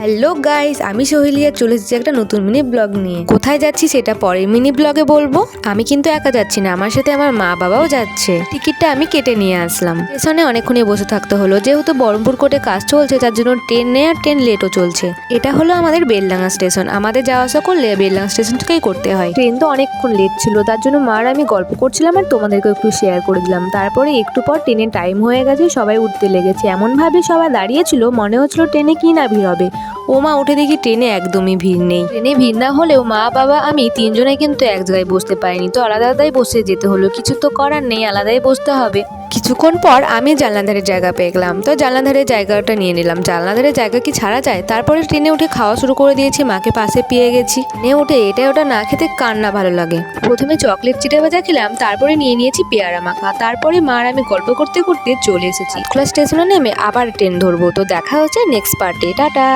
Hello guys, আমি সোহেলিয়া চলে এসেছি একটা নতুন মিনি ব্লগ নিয়ে। কোথায় যাচ্ছি সেটা পরের মিনি ব্লগে বলবো। আমি কিন্তু একা যাচ্ছি না, আমার সাথে আমার মা বাবাও যাচ্ছে। টিকিটটা আমি কেটে নিয়ে আসলাম। স্টেশনে অনেকক্ষণই বসে থাকতে হলো, যেহেতু বহরমপুর কোর্টে কাজ চলছে তার জন্য ট্রেন নেই আর ট্রেন লেটও চলছে। এটা হলো আমাদের বেলডাঙ্গা স্টেশন। আমাদের যাওয়া আসা করলে বেলডাঙ্গা স্টেশন থেকেই করতে হয়। ট্রেন তো অনেকক্ষণ লেট ছিল, তার জন্য মার আমি গল্প করছিলাম আর তোমাদেরকে একটু শেয়ার করে দিলাম। তারপরে একটু পর ট্রেনের টাইম হয়ে গেছে, সবাই উঠতে লেগেছে। এমন ভাবে সবাই দাঁড়িয়েছিল, মনে হচ্ছিল ট্রেনে কি না ভিড় হবে। ও মা উঠে দেখি ট্রেনে একদমই ভিড় নেই। ট্রেনে ভিড় না হলেও মা বাবা আমি তিনজনে কিন্তু এক জায়গায় বসতে পারিনি, তো আলাদা আলাদাই বসে যেতে হলো। কিছু তো করার নেই, আলাদাই বসতে হবে। কিছুক্ষণ পর আমি জানলাধারের জায়গা পেয়ে গেলাম, তো জানলাধারের জায়গাটা নিয়ে নিলাম। জানলাধারের জায়গা কি ছাড়া যায়? তারপরে ট্রেনে উঠে খাওয়া শুরু করে দিয়েছি, মাকে পাশে পেয়ে গেছি। ট্রেনে উঠে এটা ওটা না খেতে কার না ভালো লাগে। প্রথমে চকলেট চিড়ে ভাজা খেলাম, তারপরে নিয়ে নিয়েছি পেয়ারা মাখা। তারপরে মার আমি গল্প করতে করতে চলে এসেছি। ক্লাস স্টেশনে নেমে আবার ট্রেন ধরবো। তো দেখা হচ্ছে নেক্সট পার্টে। টাটা।